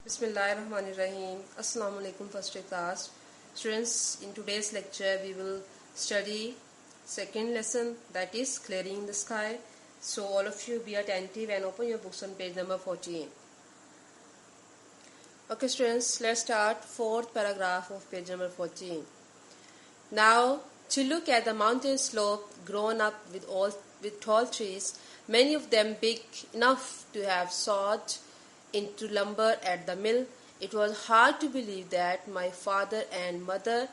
Bismillahirrahmanirrahim. Assalamu alaikum first class. Students, in today's lecture we will study second lesson, that is clearing the sky. So all of you be attentive and open your books on page number 14. Okay students, let's start fourth paragraph of page number 14. Now to look at the mountain slope grown up with tall trees, many of them big enough to have sawed into lumber at the mill. It was hard to believe that my father and mother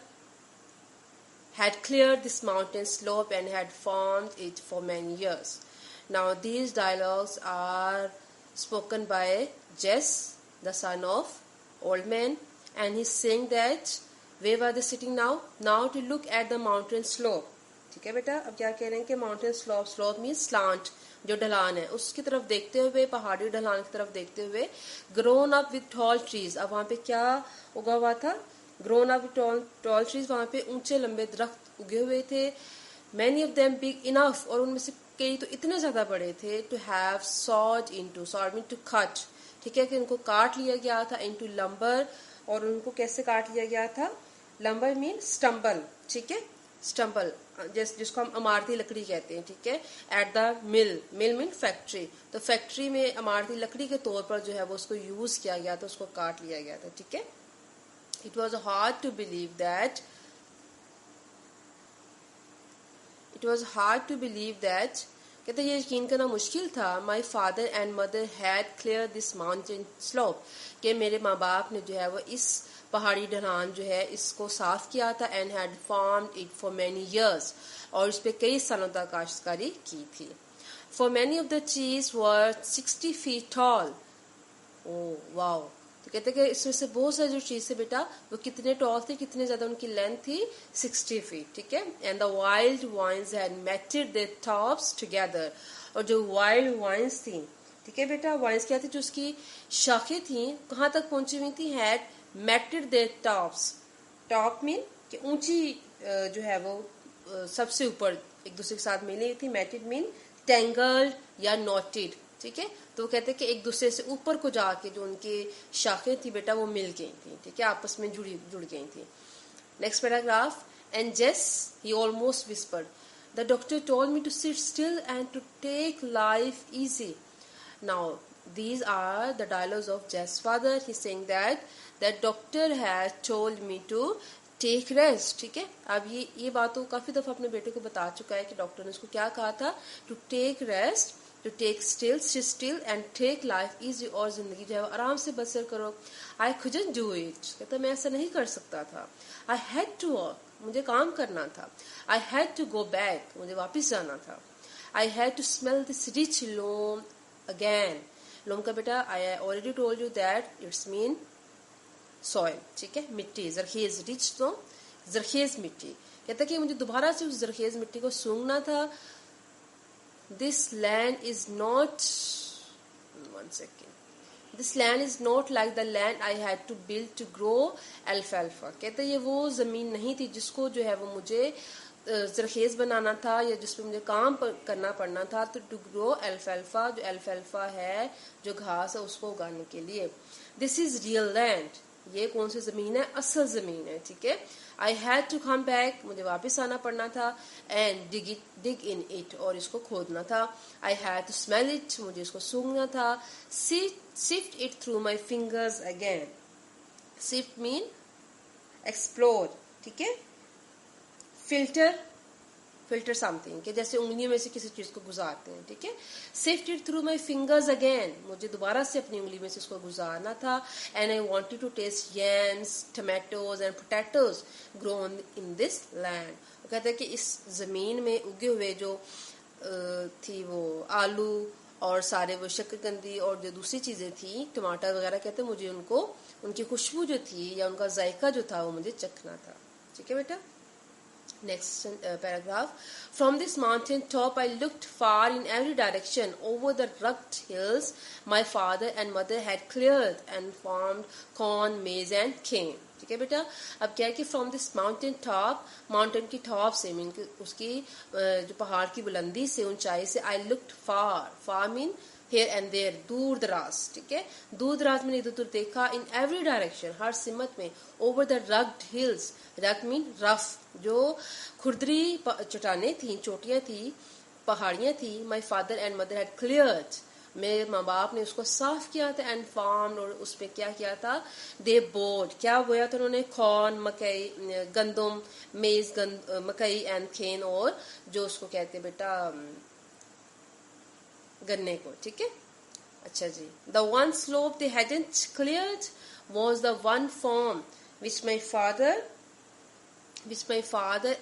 had cleared this mountain slope and had farmed it for many years. Now these dialogues are spoken by Jess, the son of old man, and he's saying that where were they sitting now? Now to look at the mountain slope. ठीक है बेटा, अब क्या कह रहे हैं कि mountain slope means slant, जो ढलान है उसकी तरफ देखते हुए, पहाड़ी ढलान की तरफ देखते हुए, grown up with tall trees. अब वहाँ पे क्या उगा हुआ था? grown up with tall trees, वहाँ पे ऊंचे लंबे दरख्त उगे हुए थे. many of them big enough, और उनमें से कई तो इतने ज्यादा बड़े थे, to have sawed into, sawed mean to cut, ठीक है, कि उनको काट लिया गया था, into lumber, और उनको कैसे काट लिया गया था? lumber mean stumble, ठीक है, स्टम्बल जिसको हम इमारती लकड़ी कहते हैं, ठीक है, at the mill mean factory. तो फैक्ट्री में इमारती लकड़ी के तौर पर जो है वो उसको यूज किया गया था, उसको काट लिया गया था, ठीक है. It was hard to believe that कहते ये यकीन करना मुश्किल था. My father and mother had clear this mountain slope, कि मेरे माँ बाप ने जो है वो इस पहाड़ी ढलान जो है इसको साफ किया था. And had farmed it for many years, और इस पे कई सालों तक काश्तकारी की थी. For many of the trees were 60 feet tall. Oh wow. तो कहते कि इसमें से बहुत सारे जो ट्रीज थे बेटा वो कितने टॉल थे, कितने ज्यादा उनकी लेंथ थी? 60 feet, ठीक है. And the wild vines had matted their tops together, और जो वाइल्ड वाइन्स थी, ठीक है बेटा, वाइन्स क्या थी, जो उसकी शाखें थी कहाँ तक पहुंची हुई थी? Had matted their tops. Top mean कि ऊंची जो है वो सबसे ऊपर एक दूसरे के साथ मिली थी. मैटेड मीन टेंगल्ड या नॉटेड, ठीक है. तो वो कहते हैं कि एक दूसरे से ऊपर को जाके जो उनकी शाखें थी बेटा वो मिल गई थी, ठीक है, आपस में जुड़ गई थी. Next paragraph. And as he almost whispered, the doctor told me to sit still and to take life easy. Now these are the dialogues of Jess' father. He's saying that doctor has told me to take rest, ठीक है. अब ये बात तो काफी दफा अपने बेटे को बता चुका है कि डॉक्टर ने उसको क्या कहा था? to take rest, to take still and take life easy, और जिंदगी जो है आराम से बसर करो. I couldn't do it, कहता मैं ऐसा नहीं कर सकता था. I had to work, मुझे काम करना था. I had to go back, मुझे वापस जाना था. I had to smell this rich loam again. लोम का बेटा I already told you that it's mean soil, ठीक है, मिट्टी, जरखेज. रिच तो जरखेज मिट्टी. कहता कि मुझे दोबारा से उस जरखेज मिट्टी को सूंघना था. This land is not, one second, this land is not like the land I had to build to grow अल्फाल्फा. कहता ये वो जमीन नहीं थी जिसको जो है वो मुझे जरखेज बनाना था या जिस पे मुझे काम करना पड़ना था. तो टू ग्रो अल्फाल्फा, जो अल्फाल्फा है जो घास है उसको उगाने के लिए. दिस इज रियल लैंड, ये कौन सी जमीन है? असल जमीन है, ठीक है. I had to come back, मुझे वापस आना पड़ना था. एंड डिग इन इट, और इसको खोदना था. I had to smell it, मुझे इसको सूंघना था. Sift it through my fingers again. Sift mean explore, ठीक है. फिल्टर समथिंग, कि जैसे उंगलियों में से किसी चीज को गुजारते हैं, ठीक है. Sift it through my fingers again, मुझे दोबारा से अपनी उंगली में से इसको गुजारना था. And I wanted to taste yams, tomatoes and potatoes grown in this land. वो कहते हैं कि इस जमीन में उगे हुए जो थी वो आलू और सारे वो शक्करकंदी और जो दूसरी चीजें थी, टमाटर वगैरह, कहते हैं मुझे उनको, उनकी खुशबू जो थी या उनका जायका जो था वो मुझे चखना था, ठीक है बेटा. Next paragraph. From this mountain top I looked far in every direction over the rugged hills my father and mother had cleared and farmed corn, maize and cane. ठीक है बेटा. अब क्या है कि from this mountain top, mountain की top से mean उसकी जो पहाड़ की बुलंदी से, ऊंचाई से, I looked far, far mean here and there, दूर दराज, ठीक है, दूर दराज मैंने इधर उधर देखा, in every direction, हर सिमत में, over the rugged hills, rugged mean rough, जो खुरदरी चट्टानें थी, चोटियां थी, पहाड़ियां थी, my father and mother had cleared, मेरे माँ बाप ने उसको साफ किया था, and farmed, और उसमें क्या किया था, they bought, क्या बोया था उन्होंने, corn, मकई, गंदम, maize, मकई and cane, और जो उसको कहते हैं बेटा गन्ने को, ठीक है. अच्छा जी, the one slope they hadn't cleared was the one farm which my father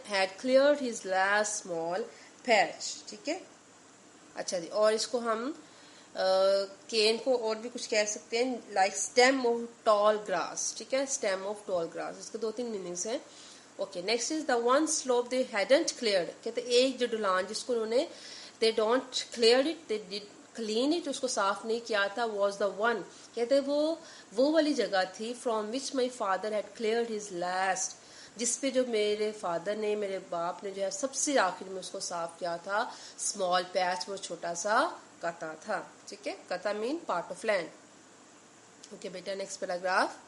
had cleared his last small patch, ठीक है. अच्छा जी, और इसको हम केन को और भी कुछ कह सकते हैं, like stem of tall grass, ठीक है, stem of tall grass, इसके 2-3 मीनिंग्स हैं. Okay, next is the one slope they hadn't cleared, कहते एक जो ढलान जिसको उन्होंने they don't cleared it, they did clean it, उसको साफ नहीं किया था, was the one, कहते वो वाली जगह थी from which my father had cleared his last, जिस पे जो मेरे फादर ने, मेरे बाप ने जो है सबसे आखिर में उसको साफ किया था, स्मॉल पैच, वो छोटा सा कता था, ठीक है, कता mean part of land. Okay बेटा, next paragraph.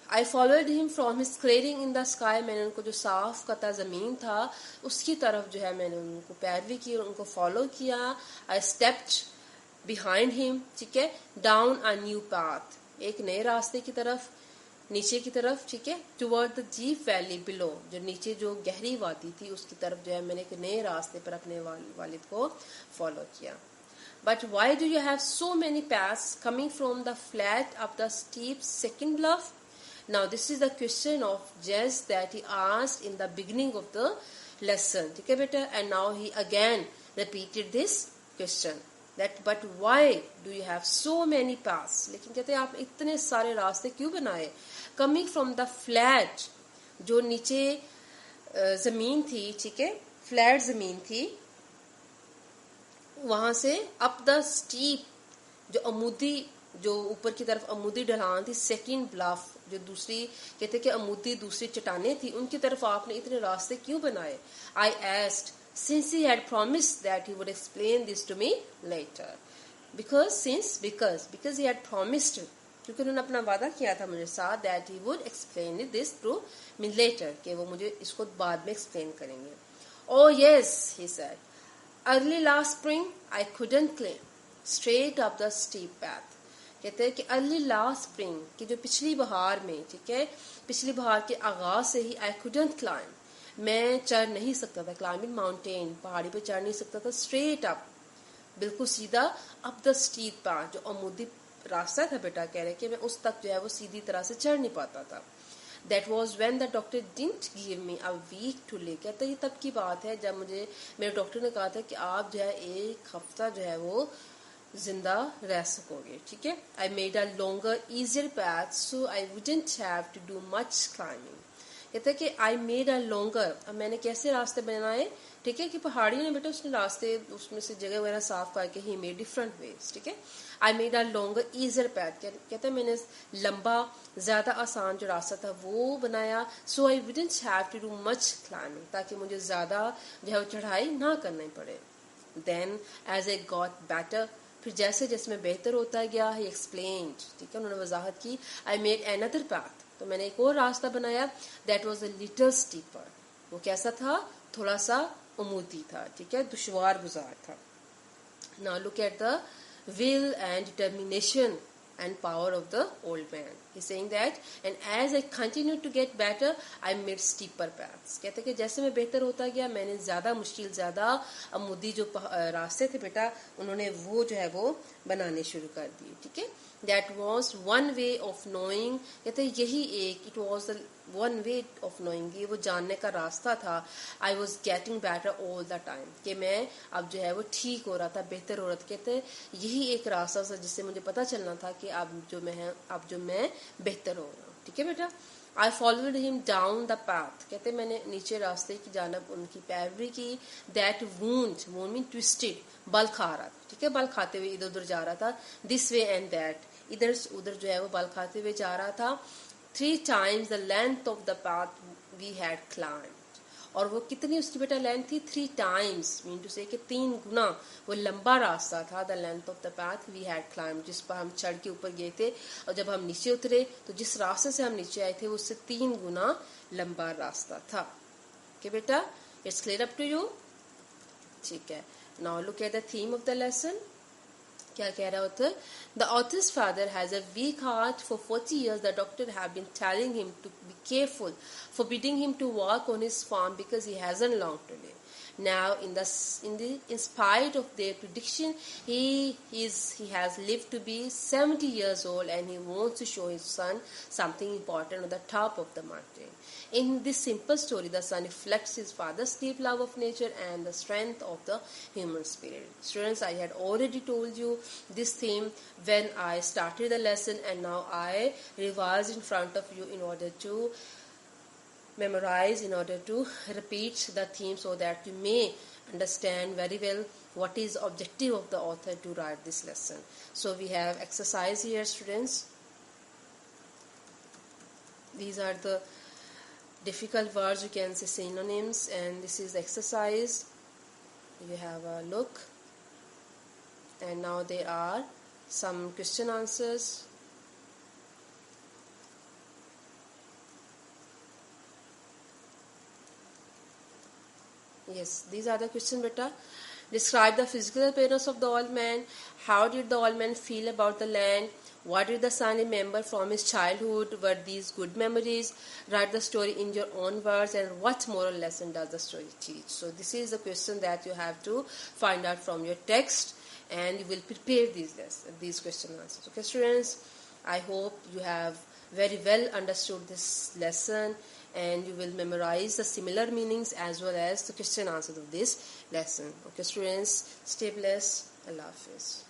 I followed him from his clearing in the sky, मैंने उनको जो साफ कता ज़मीन था उसकी तरफ जो है मैंने उनको पैरवी की और उनको फॉलो किया. I stepped behind him, ठीक है, down a new path, एक नए रास्ते की तरफ, नीचे की तरफ, ठीक है, toward the deep valley below, जो नीचे जो गहरी वादी थी उसकी तरफ जो है मैंने एक नए रास्ते पर अपने वालिद को फॉलो किया. But why do you have so many paths coming from the flat up the steep second bluff? Now this is the question of Jez that he asked in the beginning of the lesson, ठीक है बेटा, and now he again repeated this question, that but why do you have so many paths, लेकिन कहते हैं आप इतने सारे रास्ते क्यों बनाए, coming from the flat, जो नीचे जमीन थी, ठीक है, फ्लैट जमीन थी, वहां से up the steep, जो अमूदी, जो ऊपर की तरफ अमूदी ढलान थी, सेकंड ब्लफ, जो दूसरी कहते कि अमूदी दूसरी चट्टानें थी, उनकी तरफ आपने इतने रास्ते क्यों बनाए. I asked, since he had promised that he would explain this to me later. Because he had promised, क्योंकि उन्होंने अपना वादा किया था मुझे साथ, that he would explain this to me later, कि वो मुझे इसको बाद में explain करेंगे. Oh yes, he said. Early last spring, I couldn't climb straight up the steep path. कहते हैं कि अर्ली लास्ट स्प्रिंग की जो पिछली बहार में, ठीक है, पिछली बहार के आगाज से ही आई कुडंट क्लाइम, मैं चढ़ नहीं सकता था, क्लाइंबिंग माउंटेन, पहाड़ी पे चढ़ नहीं सकता था, स्ट्रेट अप, बिल्कुल सीधा, अप द स्टीप पाथ, जो अमूदी रास्ता था बेटा, कह रहे कि मैं उस तक जो है वो सीधी तरह से चढ़ नहीं पाता था. That was when the doctor didn't give me a week to live. कहते ये तब की बात है जब मुझे मेरे डॉक्टर ने कहा था कि आप जो है एक हफ्ता जो है वो जिंदा रह सकोगे, ठीक है. I made a longer, easier path so I wouldn't have to do much climbing. कहते कि I made a longer, अब मैंने कैसे रास्ते बनाए, ठीक है, कि पहाड़ी ने बेटा उसने रास्ते उसमें से जगह वगैरह साफ करके ही made different ways, ठीक है. I made a longer, easier path, कहते मैंने लंबा ज्यादा आसान जो रास्ता था वो बनाया, so I wouldn't have to do much climbing, ताकि मुझे ज्यादा जो है चढ़ाई ना करनी पड़े. Then as I got better, फिर जैसे जैसे मैं बेहतर होता गया, he explained, ठीक है, उन्होंने वजाहत की, I made another path, तो मैंने एक और रास्ता बनाया, that was a little steeper, वो कैसा था, थोड़ा सा उमूदी था, ठीक है, दुश्वार गुजार था. Now look at the will and determination and power of the old man. He's saying that, and as I continued to get better, I made steeper paths. कहते कि जैसे मैं बेहतर होता गया, मैंने ज्यादा मुश्किल, ज्यादा अमूदी जो रास्ते थे बेटा, उन्होंने वो जो है वो बनाने शुरू कर दिए, ठीक है. That was one way of knowing, कहते यही एक, it was the one way of knowing, ये वो जानने का रास्ता था. I was getting better all the time, कि मैं अब जो है वो ठीक हो रहा था, बेहतर हो रहा था. कहते यही एक रास्ता था जिससे मुझे पता चलना था कि अब जो मैं बेहतर हो रहा हूँ, ठीक है बेटा. I followed him down the path, कहते मैंने नीचे रास्ते की जानब उनकी पैरवी की. That wound mean twisted, बल खा रहा था, ठीक है, बल खाते हुए इधर उधर जा रहा था. This way and that, इधर उधर जो है वो बल खाते हुए जा रहा था. 3 times the length of the path we had climbed, اور وہ کتنی اس کی بیٹا لینتھ تھی 3 times, mean to say کہ 3 گنا وہ لمبا راستہ تھا. the length of the path we had climbed, جس پر ہم چڑھ کے اوپر گئے تھے, اور جب ہم نیچے اترے تو جس راستے سے ہم نیچے آئے تھے وہ اس سے 3 گنا لمبا راستہ تھا. کہ بیٹا it's clear up to you. ٹھیک ہے. now look at the theme of the lesson. کیا کہہ رہا ہوتا ہے؟ The author's father has a weak heart. For 40 years the doctor have been telling him to be careful, forbidding him to work on his farm because he hasn't long to live. Now in spite of their prediction, he has lived to be 70 years old, and he wants to show his son something important on the top of the mountain. In this simple story, the son reflects his father's deep love of nature and the strength of the human spirit. Students, I had already told you this theme when I started the lesson, and now I revised in front of you in order to memorize, in order to repeat the theme, so that you may understand very well what is the objective of the author to write this lesson. So we have exercise here, students. These are the difficult words, you can say synonyms, and this is the exercise. You have a look, and now there are some question answers. Yes, these are the questions, beta. Describe the physical appearance of the old man. How did the old man feel about the land? What did the son remember from his childhood? Were these good memories? Write the story in your own words, and what moral lesson does the story teach? So this is the question that you have to find out from your text, and you will prepare these question answers. Okay, students, I hope you have very well understood this lesson, and you will memorize the similar meanings as well as the question answers of this lesson. Okay, students, stay blessed. Allah Hafiz.